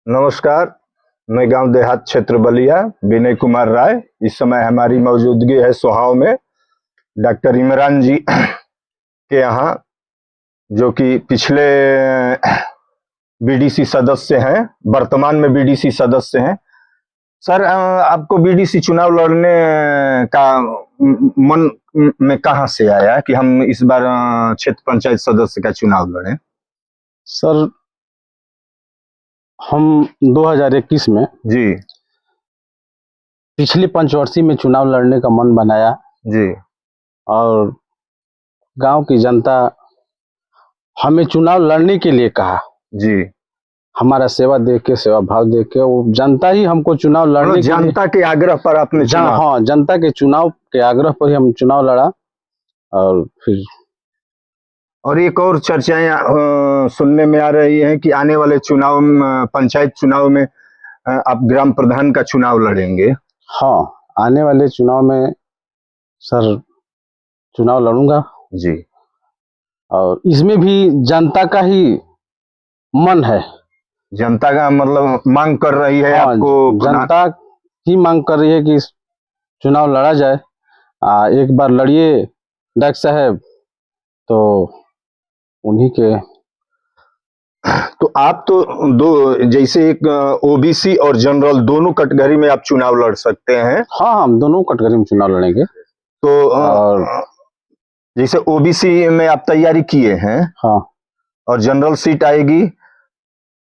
नमस्कार। मैं गांव देहात क्षेत्र बलिया विनय कुमार राय। इस समय हमारी मौजूदगी है सोहाव में डॉक्टर इमरान जी के यहाँ, जो कि पिछले बीडीसी सदस्य हैं, वर्तमान में बीडीसी सदस्य हैं। सर, आपको बीडीसी चुनाव लड़ने का मन में कहां से आया कि हम इस बार क्षेत्र पंचायत सदस्य का चुनाव लड़ें? सर, हम 2021 में जी पिछली पंचवर्षीय में चुनाव लड़ने का मन बनाया जी, और गांव की जनता हमें चुनाव लड़ने के लिए कहा जी। हमारा सेवा देख के, सेवा भाव देख के वो जनता ही हमको चुनाव लड़ने जनता के आग्रह पर आपने हाँ, जनता के चुनाव के आग्रह पर ही हम चुनाव लड़ा। और एक और चर्चाएं सुनने में आ रही हैं कि आने वाले चुनाव में, पंचायत चुनाव में आप ग्राम प्रधान का चुनाव लड़ेंगे। हाँ, आने वाले चुनाव में सर चुनाव लड़ूंगा जी। और इसमें भी जनता का ही मन है। जनता का मतलब मांग कर रही है। हाँ, आपको जनता ही मांग कर रही है कि चुनाव लड़ा जाए। एक बार लड़िए डॉक्टर साहब, तो उन्हीं के। तो आप तो जैसे एक ओबीसी और जनरल दोनों कैटेगरी में आप चुनाव लड़ सकते हैं। हाँ, हम दोनों कैटेगरी में चुनाव लड़ेंगे। तो और जैसे ओबीसी में आप तैयारी किए हैं। हाँ, और जनरल सीट आएगी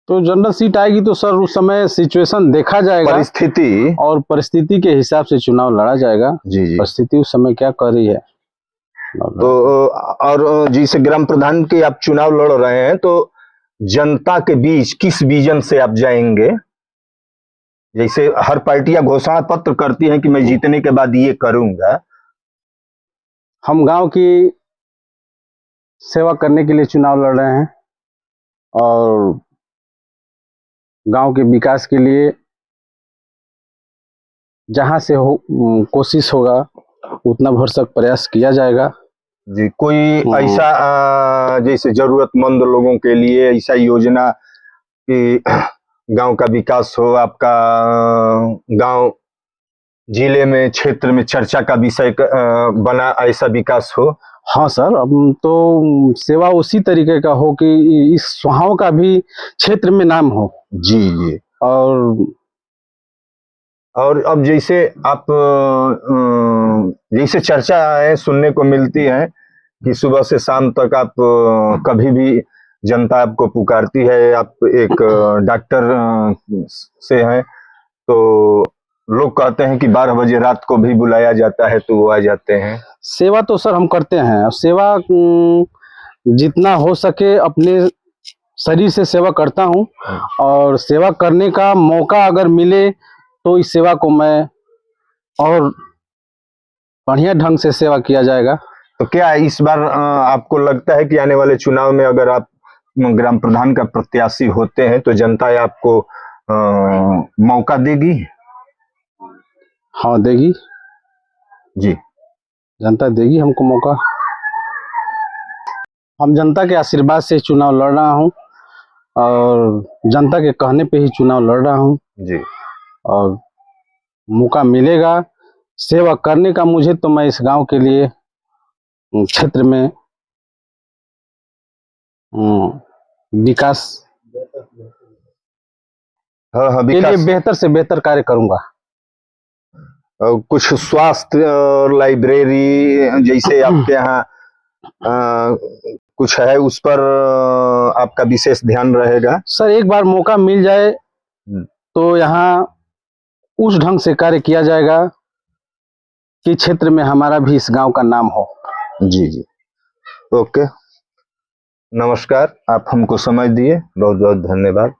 तो जनरल सीट आएगी तो सर उस समय सिचुएशन देखा जाएगा, परिस्थिति के हिसाब से चुनाव लड़ा जाएगा। जी जी। परिस्थिति उस समय क्या कर रही है। तो और जैसे ग्राम प्रधान के आप चुनाव लड़ रहे हैं, तो जनता के बीच किस विजन से आप जाएंगे? जैसे हर पार्टियां घोषणा पत्र करती हैं कि मैं जीतने के बाद ये करूंगा। हम गांव की सेवा करने के लिए चुनाव लड़ रहे हैं और गांव के विकास के लिए जहां से कोशिश होगा उतना भरसक प्रयास किया जाएगा। जी। कोई ऐसा जैसे जरूरतमंद लोगों के लिए ऐसा योजना कि गांव का विकास हो, आपका गांव जिले में, क्षेत्र में चर्चा का विषय बना, ऐसा विकास हो? हाँ सर, अब तो सेवा उसी तरीके का हो कि इस सोहाव का भी क्षेत्र में नाम हो। जी जी। और अब जैसे आप जैसे चर्चा है सुनने को मिलती है कि सुबह से शाम तक आप कभी भी जनता आपको पुकारती है। आप एक डॉक्टर से हैं, तो लोग कहते हैं कि 12 बजे रात को भी बुलाया जाता है तो वो आ जाते हैं। सेवा तो सर हम करते हैं, सेवा जितना हो सके अपने शरीर से सेवा करता हूँ, और सेवा करने का मौका अगर मिले तो इस सेवा को मैं और बढ़िया ढंग से सेवा किया जाएगा। तो क्या इस बार आपको लगता है कि आने वाले चुनाव में अगर आप ग्राम प्रधान का प्रत्याशी होते हैं तो जनता आपको मौका देगी? हाँ, देगी जी। जनता देगी हमको मौका। हम जनता के आशीर्वाद से चुनाव लड़ रहा हूँ और जनता के कहने पे ही चुनाव लड़ रहा हूँ जी। और मौका मिलेगा सेवा करने का मुझे, तो मैं इस गांव के लिए, क्षेत्र में विकास के लिए बेहतर से बेहतर कार्य करूंगा। कुछ स्वास्थ्य और लाइब्रेरी जैसे आपके यहाँ कुछ है, उस पर आपका विशेष ध्यान रहेगा? सर, एक बार मौका मिल जाए तो यहाँ उस ढंग से कार्य किया जाएगा कि क्षेत्र में हमारा भी इस गांव का नाम हो। जी जी। ओके, नमस्कार। आप हमको समय दिए, बहुत बहुत धन्यवाद।